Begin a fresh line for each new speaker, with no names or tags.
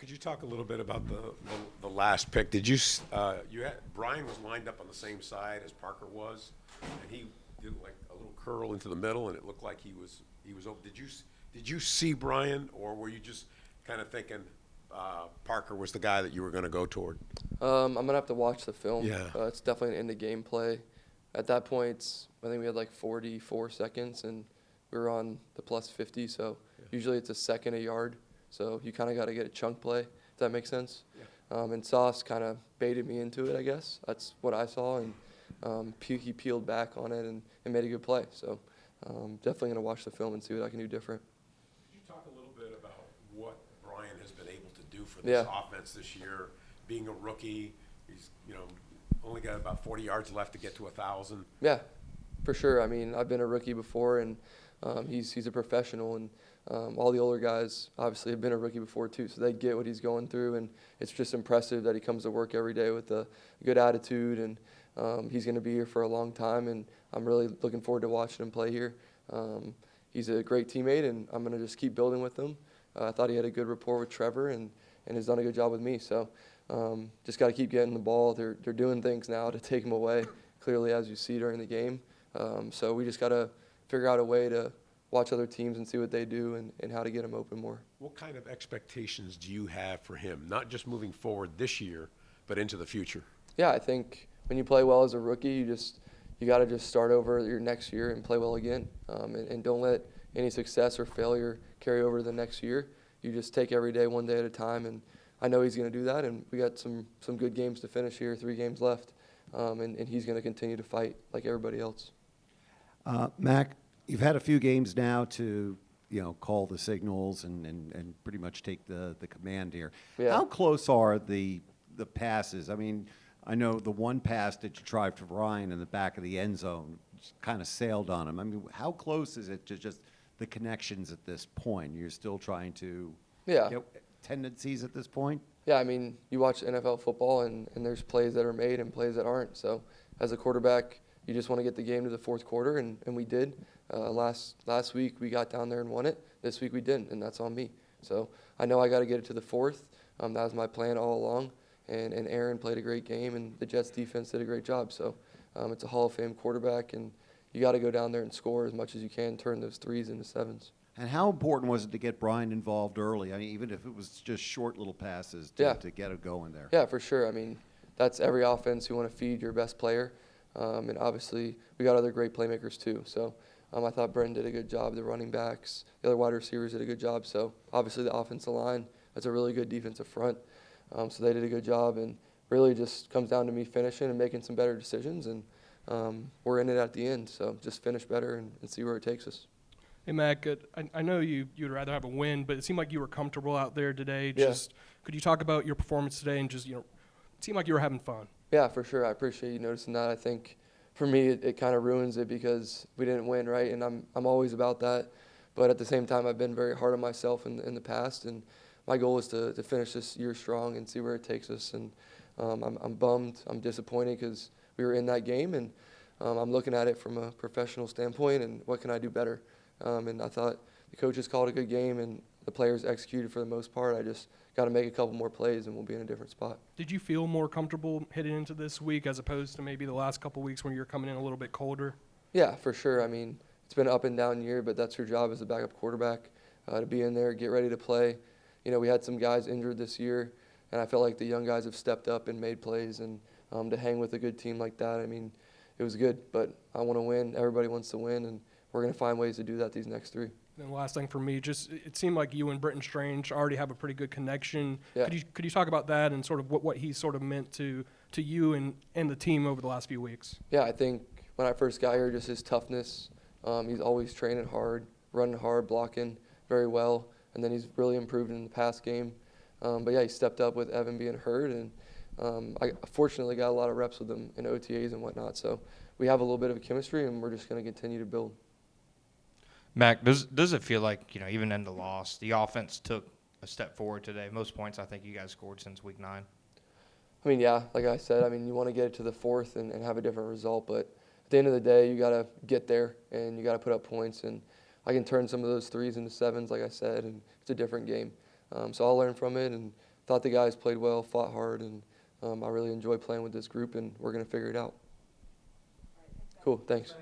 could you talk a little bit about the last pick? Did you had Brian was lined up on the same side as Parker was, and he did like a little curl into the middle, and it looked like he was open. Did you see Brian, or were you just kind of thinking Parker was the guy that you were going to go toward?
I'm gonna have to watch the film.
Yeah.
It's definitely an end-of-game play. At that point, I think we had like 44 seconds, and we were on the plus 50. So usually it's a second a yard. So you kind of got to get a chunk play, if that makes sense.
Yeah.
And Sauce kind of baited me into it, I guess. That's what I saw, and he peeled back on it and made a good play. So definitely going to watch the film and see what I can do different.
Could you talk a little bit about what Brian has been able to do for this offense this year? Being a rookie, he's only got about 40 yards left to get to 1,000.
Yeah, for sure. I mean, I've been a rookie before, and he's a professional, and all the older guys obviously have been a rookie before too, so they get what he's going through, and it's just impressive that he comes to work every day with a good attitude, and he's going to be here for a long time, and I'm really looking forward to watching him play here. He's a great teammate, and I'm going to just keep building with him. I thought he had a good rapport with Trevor, and has done a good job with me, so just got to keep getting the ball. They're doing things now to take him away, clearly, as you see during the game. So we just got to figure out a way to watch other teams and see what they do and how to get him open more.
What kind of expectations do you have for him, not just moving forward this year, but into the future?
Yeah, I think when you play well as a rookie, you got to just start over your next year and play well again, and don't let any success or failure carry over to the next year. You just take every day one day at a time, and I know he's going to do that, and we got some good games to finish here, 3 games left, and he's going to continue to fight like everybody else.
Mac, you've had a few games now to call the signals and pretty much take the command here.
Yeah.
How close are the passes? I mean, I know the one pass that you tried for Ryan in the back of the end zone kind of sailed on him. I mean, how close is it to just the connections at this point? You're still trying to tendencies at this point?
Yeah, I mean, you watch NFL football, and there's plays that are made and plays that aren't. So as a quarterback, you just want to get the game to the fourth quarter, and we did. Last week we got down there and won it. This week we didn't, and that's on me. So I know I got to get it to the fourth. That was my plan all along, and Aaron played a great game, and the Jets defense did a great job. So it's a Hall of Fame quarterback, and you got to go down there and score as much as you can, turn those 3s into 7s.
And how important was it to get Brian involved early? I mean, even if it was just short little passes to get it going there.
Yeah, for sure. I mean, that's every offense. You want to feed your best player. And obviously, we got other great playmakers too. So I thought Brendan did a good job. The running backs, the other wide receivers did a good job. So obviously, the offensive line, that's a really good defensive front. So they did a good job. And really just comes down to me finishing and making some better decisions. And we're in it at the end. So just finish better and see where it takes us.
Hey, Mac, I know you'd rather have a win, but it seemed like you were comfortable out there today.
Yeah.
Could you talk about your performance today and it seemed like you were having fun?
Yeah, for sure. I appreciate you noticing that. I think for me it kind of ruins it because we didn't win, right? And I'm always about that. But at the same time, I've been very hard on myself in the past, and my goal is to finish this year strong and see where it takes us. And I'm bummed. I'm disappointed because we were in that game, and I'm looking at it from a professional standpoint and what can I do better. And I thought the coaches called a good game and the players executed for the most part. I just got to make a couple more plays and we'll be in a different spot.
Did you feel more comfortable heading into this week as opposed to maybe the last couple weeks when you were coming in a little bit colder?
Yeah, for sure. I mean, it's been an up and down year, but that's your job as a backup quarterback, to be in there, get ready to play. We had some guys injured this year, and I felt like the young guys have stepped up and made plays. And to hang with a good team like that, I mean, it was good. But I want to win. Everybody wants to win, and we're going to find ways to do that these next 3.
And the last thing for me, just it seemed like you and Britton Strange already have a pretty good connection.
Yeah.
Could you talk about that and sort of what he sort of meant to you and the team over the last few weeks?
Yeah, I think when I first got here, just his toughness. He's always training hard, running hard, blocking very well, and then he's really improved in the past game. But yeah, he stepped up with Evan being hurt, and I fortunately got a lot of reps with him in OTAs and whatnot. So we have a little bit of a chemistry, and we're just going to continue to build.
Mac, does it feel like, even in the loss, the offense took a step forward today? Most points I think you guys scored since week 9.
I mean, yeah, like I said, you want to get it to the fourth and have a different result. But at the end of the day, you got to get there and you got to put up points. And I can turn some of those 3s into 7s, like I said, and it's a different game. So I'll learn from it and thought the guys played well, fought hard, and I really enjoy playing with this group, and we're going to figure it out. Cool, thanks.